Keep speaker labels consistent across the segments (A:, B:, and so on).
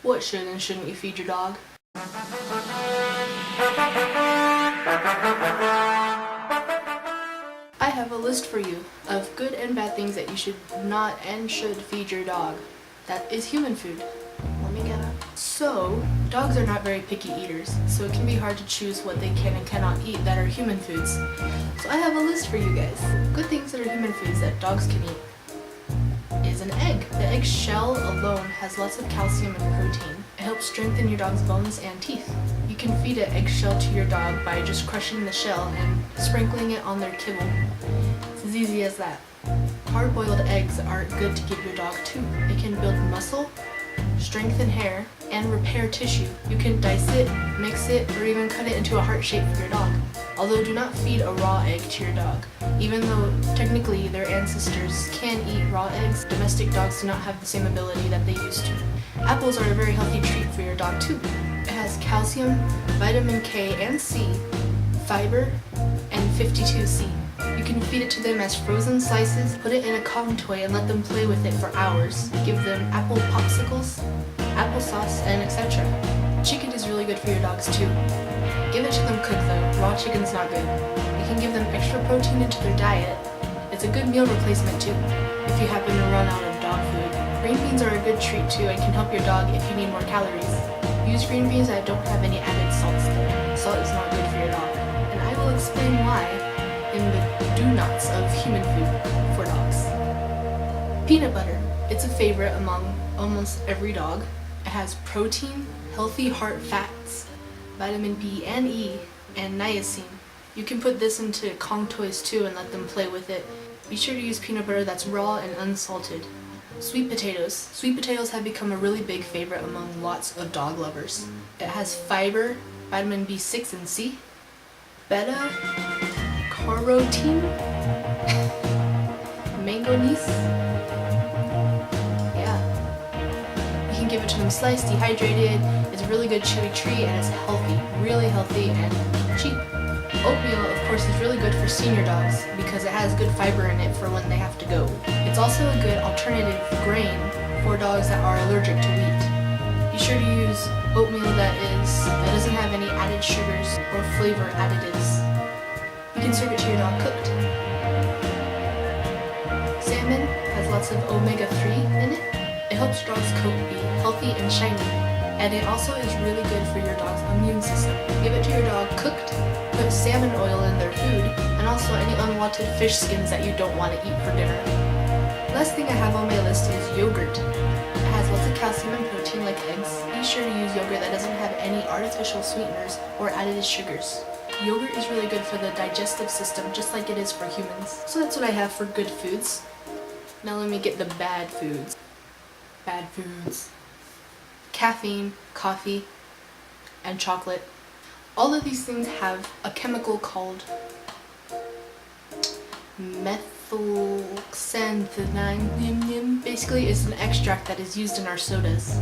A: What should and shouldn't you feed your dog? I have a list for you of good and bad things that you should not and should feed your dog. That is human food. Let me get up. So, dogs are not very picky eaters, so it can be hard to choose what they can and cannot eat that are human foods. So I have a list for you guys. Good things that are human foods that dogs can eat is an egg. The egg shell alone has lots of calcium and protein. It helps strengthen your dog's bones and teeth. You can feed an eggshell to your dog by just crushing the shell and sprinkling it on their kibble. It's as easy as that. Hard-boiled eggs are good to give your dog too. It can build muscle, strengthen hair, and repair tissue. You can dice it, mix it, or even cut it into a heart shape for your dog. Although do not feed a raw egg to your dog. Even though technically their ancestors can eat raw eggs, domestic dogs do not have the same ability that they used to. Apples are a very healthy treat for your dog too. It has calcium, vitamin K and C, fiber, and 52C. You can feed it to them as frozen slices, put it in a cotton toy and let them play with it for hours. Give them apple popsicles, applesauce, and etc. Chicken is really good for your dogs too. Give it to them cooked though, raw chicken's not good. You can give them extra protein into their diet. It's a good meal replacement too, if you happen to run out of dog food. Green beans are a good treat too and can help your dog if you need more calories. Use green beans that don't have any added salts though. Salt is not good for your dog. And I will explain why in the do-nots of human food for dogs. Peanut butter. It's a favorite among almost every dog. It has protein, healthy heart fats, vitamin B and E, and niacin. You can put this into Kong toys too and let them play with it. Be sure to use peanut butter that's raw and unsalted. Sweet potatoes. Sweet potatoes have become a really big favorite among lots of dog lovers. It has fiber, vitamin B6 and C, beta-carotene, manganese. Yeah. You can give it to them sliced, dehydrated. It's a really good chewy treat and it's healthy, really healthy and cheap. Oatmeal, of course, is really good for senior dogs because it has good fiber in it for when they have to go. It's also a good alternative grain for dogs that are allergic to wheat. Be sure to use oatmeal that doesn't have any added sugars or flavor additives. You can serve it to your dog cooked. Salmon has lots of omega-3 in it. It helps your dog's coat be healthy and shiny. And it also is really good for your dog's immune system. Give it to your dog cooked, put salmon oil in their food, and also any unwanted fish skins that you don't want to eat for dinner. Last thing I have on my list is yogurt. It has lots of calcium and protein like eggs. Be sure to use yogurt that doesn't have any artificial sweeteners or added sugars. Yogurt is really good for the digestive system, just like it is for humans. So that's what I have for good foods. Now let me get the bad foods. Bad foods. Caffeine, coffee, and chocolate. All of these things have a chemical called methylxanthine. Basically, it's an extract that is used in our sodas.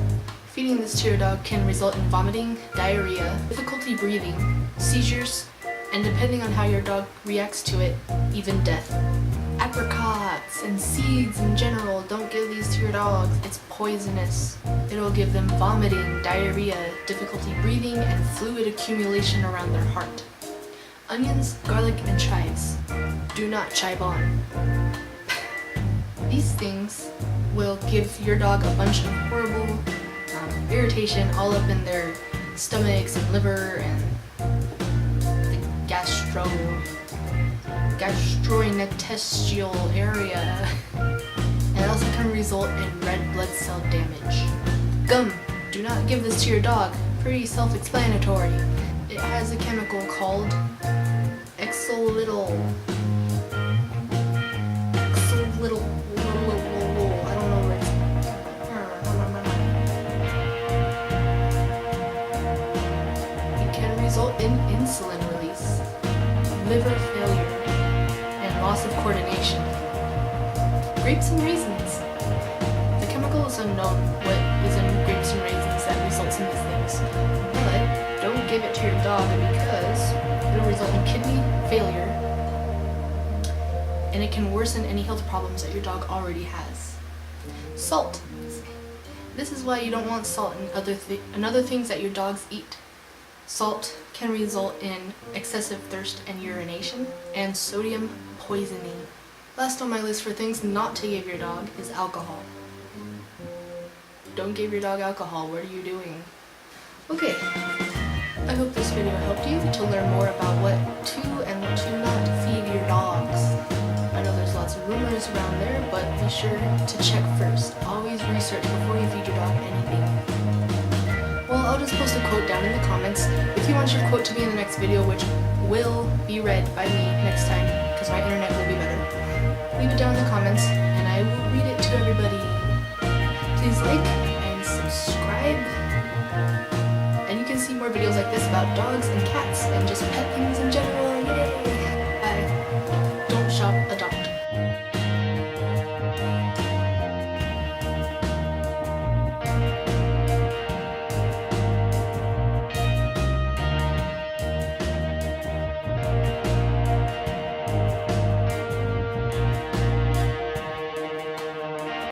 A: Feeding this to your dog can result in vomiting, diarrhea, difficulty breathing, seizures, and depending on how your dog reacts to it, even death. Apricots and seeds in general, don't give these to your dogs. It's poisonous. It'll give them vomiting, diarrhea, difficulty breathing, and fluid accumulation around their heart. Onions, garlic, and chives. Do not chive on. These things will give your dog a bunch of horrible irritation all up in their stomachs and liver and the gastrointestinal area. And it also can result in red blood cell damage. Gum. Do not give this to your dog. Pretty self-explanatory. It has a chemical called xylitol. I don't know what it's. It can result in insulin release, liver failure, and loss of coordination. Grapes and raisins. The chemical is unknown what is in grapes and raisins that results in these things, but don't give it to your dog because it'll result in kidney failure and it can worsen any health problems that your dog already has. Salt. This is why you don't want salt in other things that your dogs eat. Salt can result in excessive thirst and urination, and sodium poisoning. Last on my list for things not to give your dog is alcohol. Don't give your dog alcohol. What are you doing? Okay, I hope this video helped you to learn more about what to and what to not feed your dogs. I know there's lots of rumors around there, but be sure to check first. Always research before you feed your dog anything. Well, I'll just post a quote down in the comments if you want your quote to be in the next video, which will be read by me next time because my internet will be better. Leave it down in the comments and I will read it to everybody. Please like and subscribe. And you can see more videos like this about dogs and cats and just pet things in general.